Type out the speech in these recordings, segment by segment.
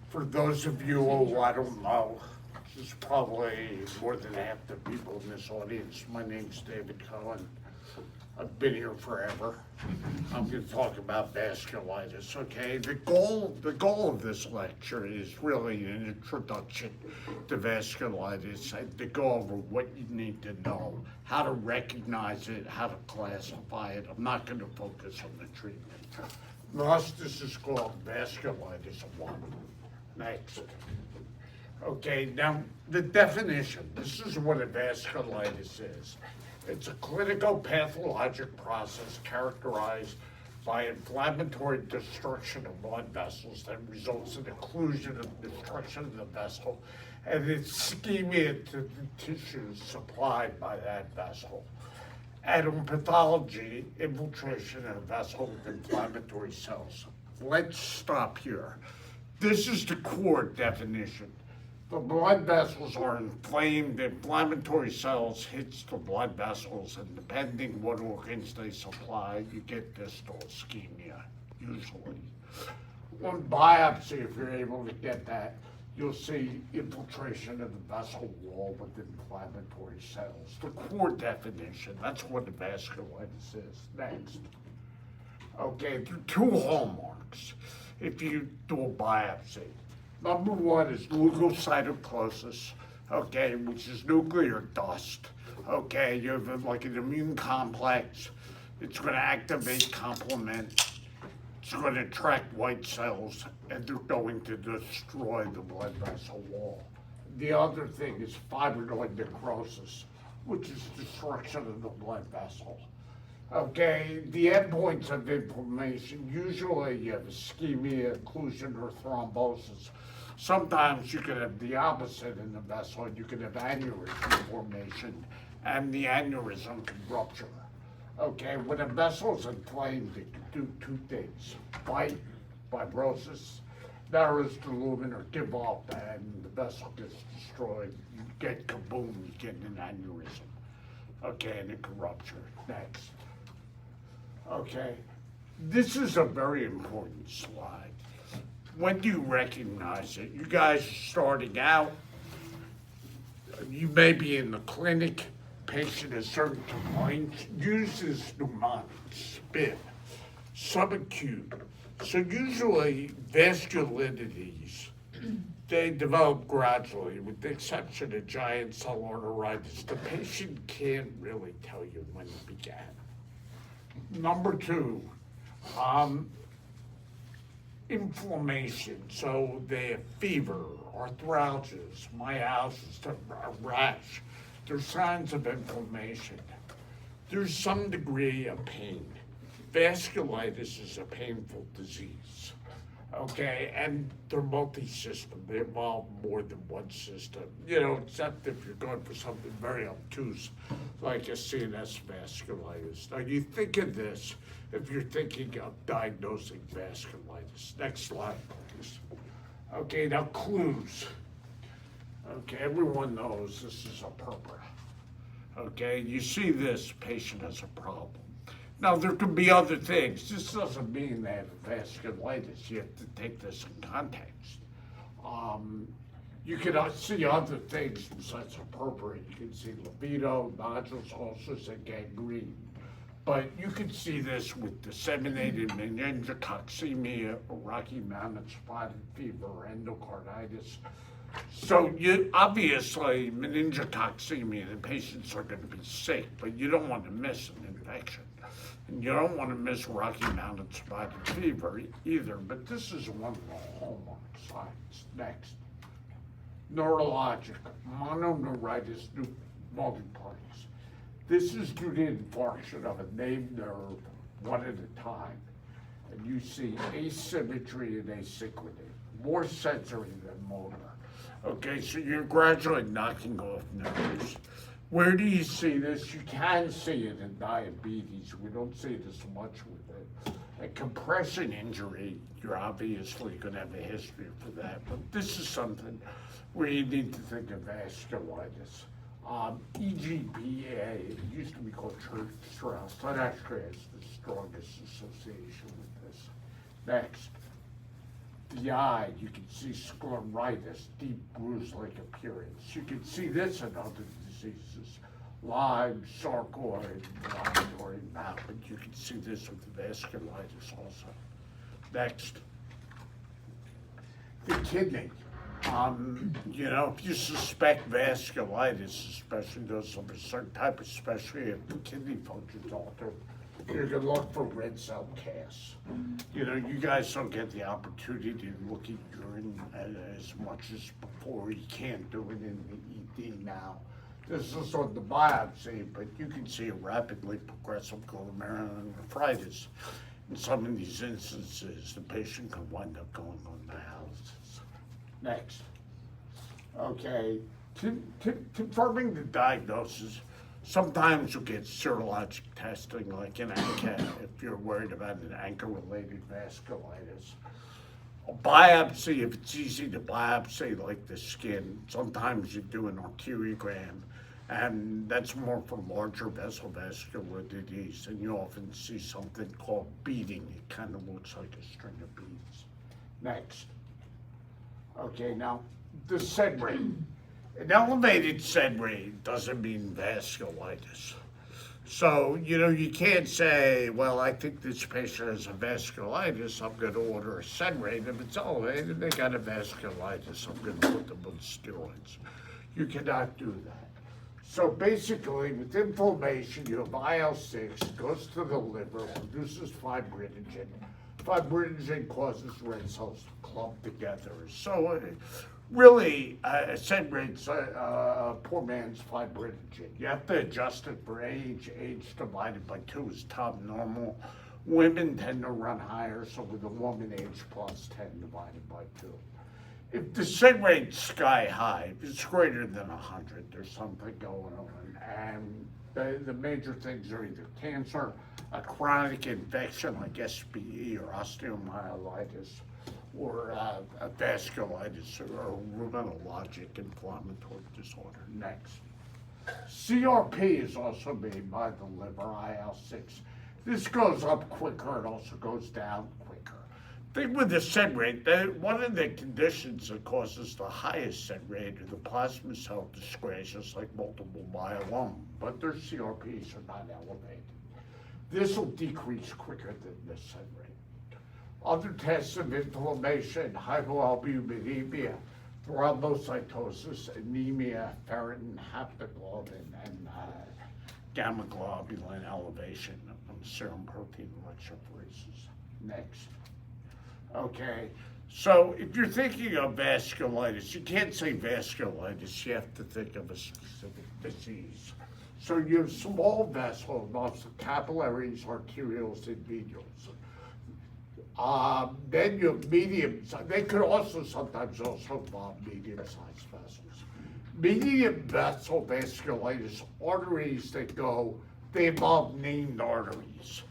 For those of you who I don't know, there's probably more than half the people in this audience. My name's David Cohen. I've been here forever. I'm going to talk about vasculitis, okay? The goal of this lecture is really an introduction to vasculitis and to go over what you need to know, how to recognize it, how to classify it. I'm not going to focus on the treatment. Thus, this is called vasculitis 1. Next. Okay, now the definition. This is what a vasculitis is. It's a clinical pathologic process characterized by inflammatory destruction of blood vessels that results in occlusion and destruction of the vessel and its ischemia to the tissues supplied by that vessel. And in pathology, infiltration in a vessel with inflammatory cells. Let's stop here. This is the core definition. The blood vessels are inflamed, the inflammatory cells hits the blood vessels, and depending what organs they supply, you get distal ischemia, usually. On biopsy, if you're able to get that, you'll see infiltration of the vessel wall with inflammatory cells. The core definition, that's what the vasculitis is. Next. Okay, there are two hallmarks if you do a biopsy. Number one is leukocytosis, okay, which is nuclear dust. Okay, you have like an immune complex. It's going to activate complement. It's going to attract white cells, and they're going to destroy the blood vessel wall. The other thing is fibrinoid necrosis, which is destruction of the blood vessel. Okay, the endpoints of inflammation, usually you have ischemia, occlusion, or thrombosis. Sometimes you can have the opposite in the vessel. You can have aneurysm formation, and the aneurysm can rupture. Okay, when a vessel is inflamed, it can do two things: fight, fibrosis, narrows the lumen, or give up, and the vessel gets destroyed. You get kaboom, you get an aneurysm. Okay, and it can rupture. Next. Okay, this is a very important slide. When do you recognize it? You guys are starting out. You may be in the clinic. Patient has certain complaints, uses pneumonic, spit, subacute. So usually vasculitides, they develop gradually, with the exception of giant cell arteritis. The patient can't really tell you when it began. Number two, inflammation. So they have fever, arthralgias, myalgias, a rash. There's signs of inflammation. There's some degree of pain. Vasculitis is a painful disease. Okay, and they're multi-system. They involve more than one system, except if you're going for something very obtuse, like a CNS vasculitis. Now, you think of this if you're thinking of diagnosing vasculitis. Next slide, please. Okay, now clues. Okay, everyone knows this is a purpura. Okay, you see this patient has a problem. Now, there could be other things. This doesn't mean they have vasculitis. You have to take this in context. You can see other things besides a purpura. You can see libido, nodules, ulcers, and gangrene. But you can see this with disseminated meningococcemia, or Rocky Mountain spotted fever, or endocarditis. So obviously, meningococcemia, the patients are going to be sick, but you don't want to miss an infection. And you don't want to miss Rocky Mountain spotted fever either, but this is one of the hallmark signs. Next. Neurologic, mononeuritis multiplex. This is due to infarction of a named nerve, one at a time. And you see asymmetry and asynchrony, more sensory than motor. Okay, so you're gradually knocking off nerves. Where do you see this? You can see it in diabetes. We don't see it as much with it. A compression injury, you're obviously going to have a history for that, but this is something where you need to think of vasculitis. EGPA, it used to be called church stress. That actually has the strongest association with this. Next. the eye, you can see scleritis, deep bruise-like appearance. You can see this in other diseases, Lyme, sarcoid, laboratory mouth, but you can see this with the vasculitis also. Next. The kidney. If you suspect vasculitis, especially those of a certain type, especially if the kidney function's altered, you're gonna look for red cell casts. You guys don't get the opportunity to look at urine as much as before. You can't do it in the ED now. This is on the biopsy, but you can see a rapidly progressive glomerulonephritis. In some of these instances, the patient can wind up going on dialysis. Next. Okay, confirming the diagnosis, sometimes you'll get serologic testing like an ANCA if you're worried about an ANCA-related vasculitis. A biopsy, if it's easy to biopsy like the skin, sometimes you do an arteriogram, and that's more for larger vessel vascular disease, and you often see something called beading. It kind of looks like a string of beads. Next. Okay, now, the SED rate. An elevated SED rate doesn't mean vasculitis. So, you can't say, well, I think this patient has a vasculitis, I'm going to order a SED rate. If it's elevated, they got a vasculitis, I'm going to put them on steroids. You cannot do that. So basically, with inflammation, you have IL-6, goes to the liver, produces fibrinogen. Fibrinogen causes red cells to clump together. So really, SED rate's a poor man's fibrinogen. You have to adjust it for age. Age divided by 2 is top normal. Women tend to run higher, so with a woman, age plus 10 divided by 2. If the SED rate's sky high, if it's greater than 100, there's something going on. And the major things are either cancer, a chronic infection like SBE or osteomyelitis, or a vasculitis or a rheumatologic inflammatory disorder. Next. CRP is also made by the liver, IL-6. This goes up quicker, it also goes down quicker. Thing with the SED rate, one of the conditions that causes the highest SED rate are the plasma cell dyscrasias like multiple myeloma, but their CRPs are not elevated. This will decrease quicker than the SED rate. Other tests of inflammation, hypoalbuminemia, thrombocytosis, anemia, ferritin, haptoglobin, and gamma globulin elevation of serum protein electrophoresis. Next. Okay, so if you're thinking of vasculitis, you can't say vasculitis, you have to think of a specific disease. So you have small vessels, also capillaries, arterioles, and venules. Then you have medium, they could also sometimes also involve medium-sized vessels. Medium vessel vasculitis, arteries that go, they involve named arteries.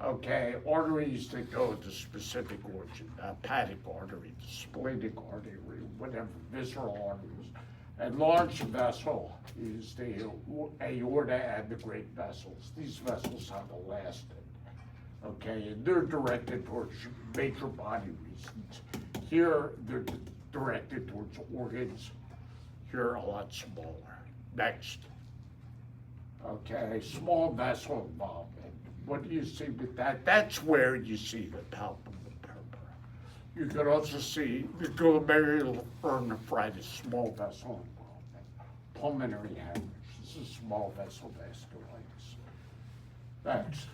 Okay, arteries that go to specific origin, hepatic artery, the splenic artery, whatever, visceral arteries. And large vessel is the aorta and the great vessels. These vessels have elastin, okay, and they're directed towards major body reasons. Here, they're directed towards organs. Here, a lot smaller. Next. Okay, small vessel involvement. What do you see with that? That's where you see the palpable purpura. You could also see the glomerulonephritis, small vessel involvement, pulmonary hemorrhage. This is small vessel vasculitis. Next,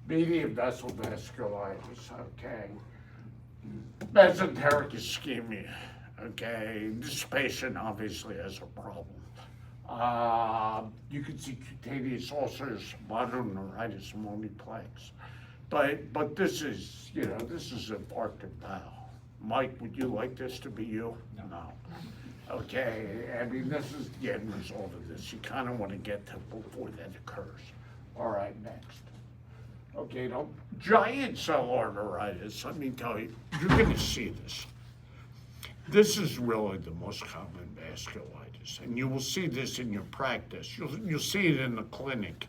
medium vessel vasculitis. Okay, mesenteric ischemia. Okay, this patient obviously has a problem. You can see cutaneous ulcers, moderate neuritis, multiplex. But this is, this is infarcted bowel. Mike, would you like this to be you? No. Okay, I mean, this is the end result of this. You kind of want to get to before that occurs. All right, next. Okay, now, giant cell arteritis, let me tell you, you're going to see this. This is really the most common vasculitis, and you will see this in your practice. You'll see it in the clinic.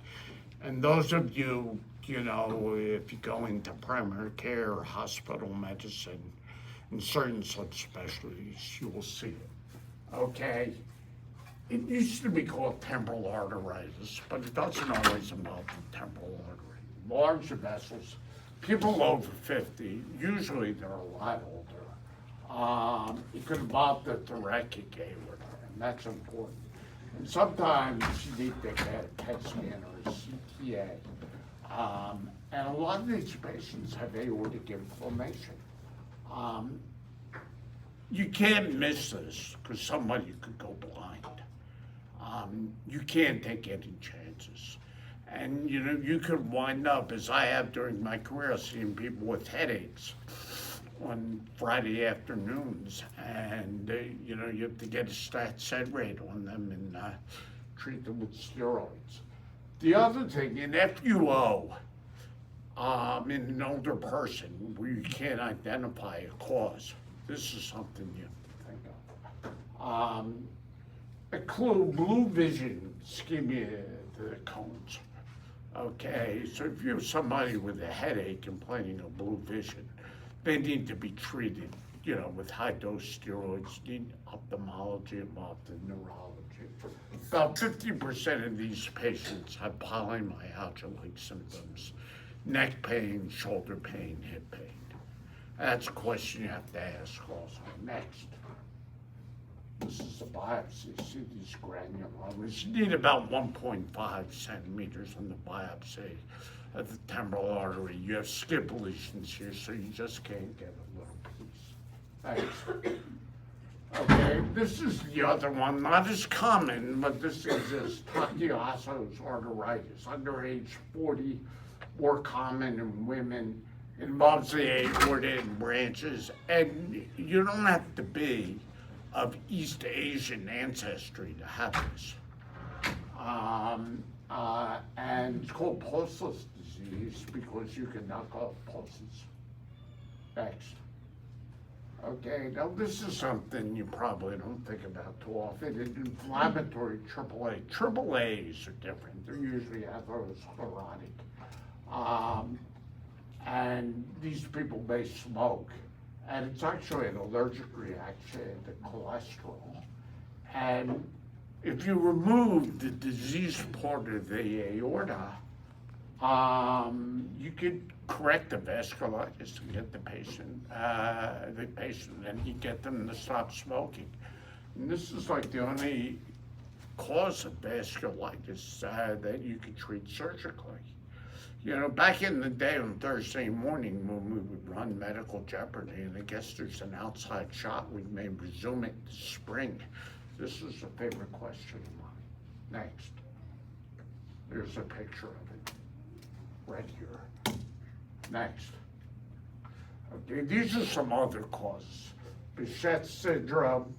And those of you, if you go into primary care or hospital medicine, In certain subspecialties, you will see it. Okay? It used to be called temporal arteritis, but it doesn't always involve the temporal artery. Large vessels, people over 50, usually they're a lot older. It could involve the thoracic aorta, and that's important. And sometimes you need to get a PET scan or a CTA. And a lot of these patients have aortic inflammation. You can't miss this because somebody could go blind. You can't take any chances. And you could wind up, as I have during my career, seeing people with headaches on Friday afternoons, and you have to get a stat rate on them and treat them with steroids. The other thing, in FUO, in an older person where you can't identify a cause, this is something you think of. A clue, blue vision ischemia to the cones. Okay, so if you have somebody with a headache complaining of blue vision, they need to be treated, with high-dose steroids, need ophthalmology involved in neurology. About 50% of these patients have polymyalgia-like symptoms, neck pain, shoulder pain, hip pain. That's a question you have to ask also. Next. This is a biopsy. See these granulomas. You need about 1.5 centimeters on the biopsy of the temporal artery. You have skip lesions here, so you just can't get a little piece. Thanks. Okay, this is the other one, not as common, but this exists. Takayasu's arteritis, under age 40, more common in women. Involves the aorta and branches, and you don't have to be of East Asian ancestry to have this. And it's called pulseless disease because you can knock off pulses. Next. Okay, now this is something you probably don't think about too often. It's inflammatory AAA. AAAs are different. They're usually atherosclerotic. And these people may smoke. And it's actually an allergic reaction to cholesterol. And if you remove the diseased part of the aorta, you could correct the vasculitis and get the patient, and you get them to stop smoking. And this is like the only cause of vasculitis that you can treat surgically. Back in the day on Thursday morning when we would run Medical Jeopardy, and I guess there's an outside shot, we may resume it this spring. This is a favorite question of mine. Next. There's a picture of it right here. Next. Okay, these are some other causes. Behçet's syndrome,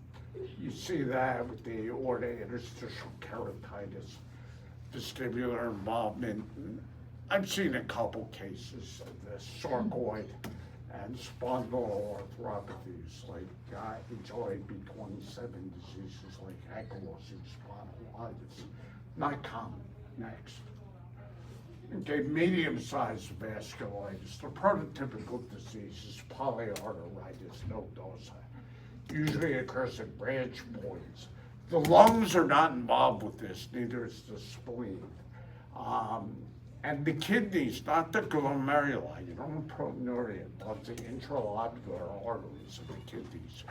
you see that with the aorta interstitial keratitis, vestibular involvement. I've seen a couple cases of this, sarcoid and spondyloarthropathies like HLA-B27 diseases like ankylosing spondylitis. Not common. Next. Okay, medium-sized vasculitis. The prototypical disease is polyarteritis nodosa. Usually occurs in branch points. The lungs are not involved with this, neither is the spleen. And the kidneys, not the glomeruli, you don't have proteinuria, but the intralobular arteries of the kidneys.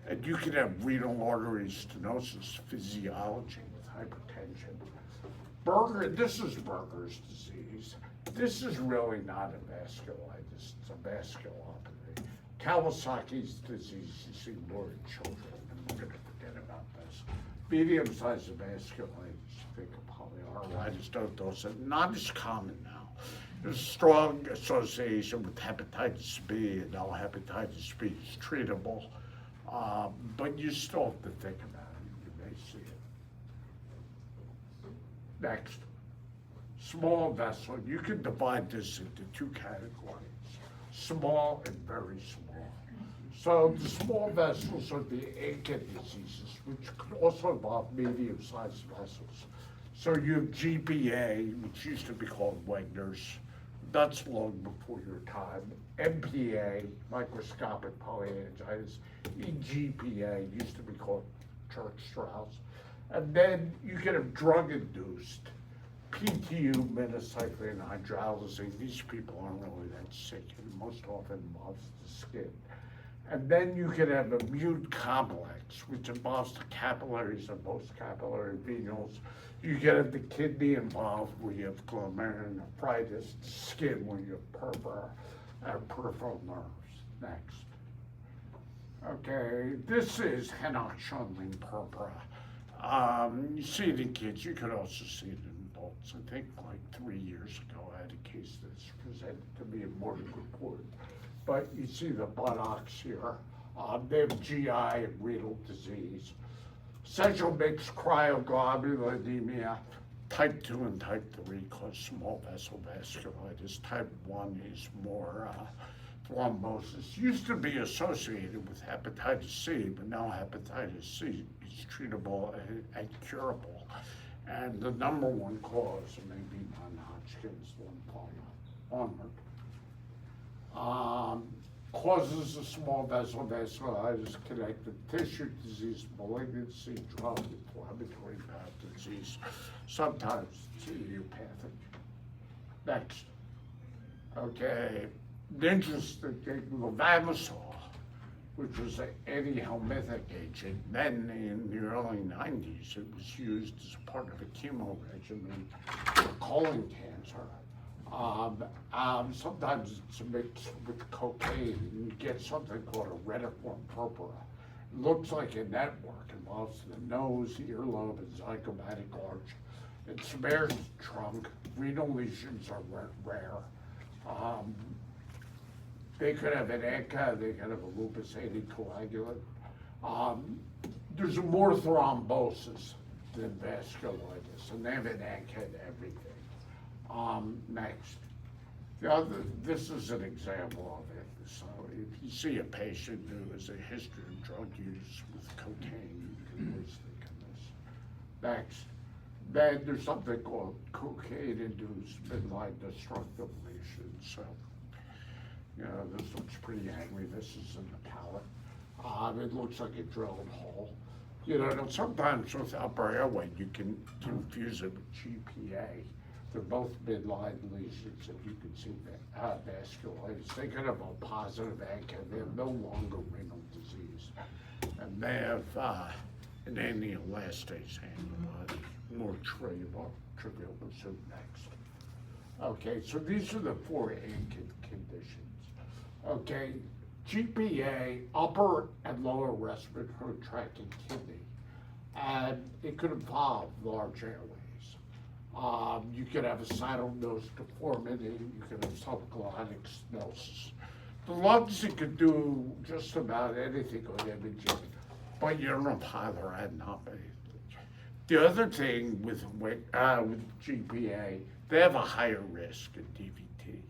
And you can have renal artery stenosis physiology with hypertension. This is Berger's disease. This is really not a vasculitis, it's a vasculopathy. Kawasaki's disease, you see more in children, and we're gonna forget about this. Medium-sized vasculitis, think of polyarteritis nodosa, not as common now. There's a strong association with hepatitis B, and now hepatitis B is treatable, but you still have to think about it. You may see it. Next, small vessel. You can divide this into two categories, small and very small. So the small vessels are the ANCA diseases, which could also involve medium-sized vessels. So you have GPA, which used to be called Wegener's, that's long before your time. MPA, microscopic polyangiitis, EGPA, used to be called Church-Strauss. And then you can have drug-induced PTU, minocycline hydralazine. These people aren't really that sick, and most often involves the skin. And then you can have immune complex, which involves the capillaries and post-capillary venals. You can have the kidney involved, where you have glomerulonephritis, the skin, where you have purpura, and peripheral nerves. Next. Okay, this is Henoch-Schönlein purpura. You see it in kids, you could also see it in adults. I think like 3 years ago, I had a case that's presented to me in morning report. But you see the buttocks here. They have GI and renal disease. Central mixed cryoglobulinemia, type 2 and type 3 cause small vessel vasculitis. Type 1 is more thrombosis. Used to be associated with hepatitis C, but now hepatitis C is treatable and curable. And the number one cause may be non-Hodgkin's lymphoma. Onward. Causes of small vessel vasculitis, connective tissue disease, malignancy, drug, inflammatory bowel disease, sometimes it's idiopathic. Next. Okay, the interesting thing, levamisole, which was an anti-helminthic agent, then in the early 90s, it was used as part of a chemo regimen for colon cancer. Sometimes it's mixed with cocaine, and you get something called a retiform purpura. It looks like a network, involves the nose, earlobe, and zygomatic arch. It spares the trunk. Renal lesions are rare. They could have an ANCA, they could have a lupus anticoagulant. There's more thrombosis than vasculitis, and they have an ANCA and everything. Next. This is an example of it. So if you see a patient who has a history of drug use with cocaine, you can always think of this. Next. Then there's something called cocaine-induced midline destructive lesions. So, this looks pretty angry. This is in the palate. It looks like a drilled hole. Sometimes with upper airway, you can confuse it with GPA. They're both midline lesions, and you can see vasculitis. They could have a positive ANCA. They have no longer renal disease. And they have an anti-elastase antibody, more trivial pursuit. Next. Okay, so these are the 4 ANCA conditions. Okay, GPA, upper and lower respiratory tract and kidney. And it could involve large airways. You could have a saddle nose deformity, you could have subglottic stenosis. The lungs, you could do just about anything on imaging, but you don't have hyperammonopathy. The other thing with GPA, they have a higher risk of DVT.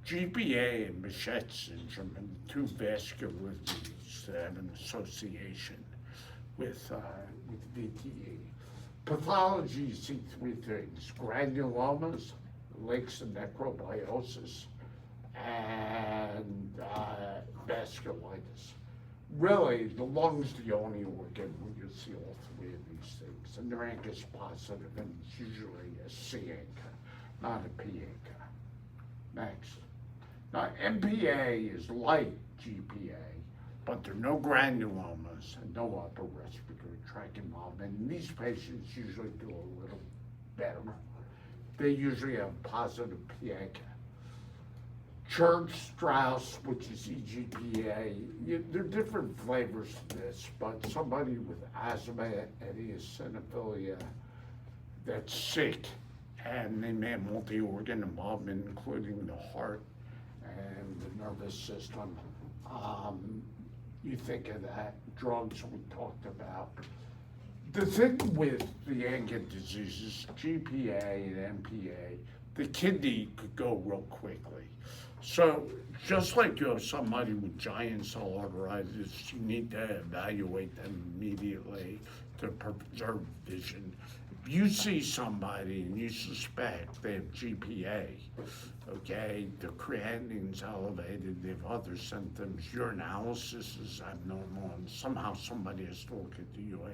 GPA and Behçet's syndrome and the 2 vascular diseases that have an association with VTE. Pathology, you see 3 things: granulomas, lakes and necrobiosis, and vasculitis. Really, the lung's the only organ where you see all 3 of these things. And they're ANCA's positive, and it's usually a C ANCA, not a P ANCA. Next. Now, MPA is like GPA, but there are no granulomas and no upper respiratory tract involvement. And these patients usually do a little better. They usually have positive PANCA. Church-Strauss, which is EGPA, there are different flavors to this, but somebody with asthma and eosinophilia that's sick, and they may have multi-organ involvement, including the heart and the nervous system. You think of that, drugs we talked about. The thing with the ANCA diseases, GPA and MPA, the kidney could go real quickly. So just like you have somebody with giant cell arteritis, you need to evaluate them immediately to preserve vision. you see somebody and you suspect they have GPA, okay, the creatinine's elevated, they have other symptoms, urinalysis is abnormal, and somehow somebody has to look at the UA,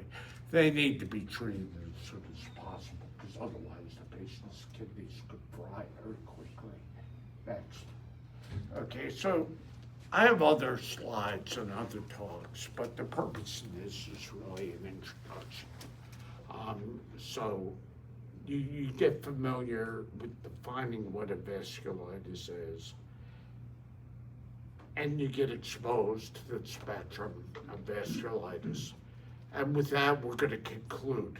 they need to be treated as soon as possible, because otherwise the patient's kidneys could fry very quickly. Next. Okay, so I have other slides and other talks, but the purpose of this is really an introduction. So you get familiar with defining what a vasculitis is, and you get exposed to the spectrum of vasculitis. And with that, we're going to conclude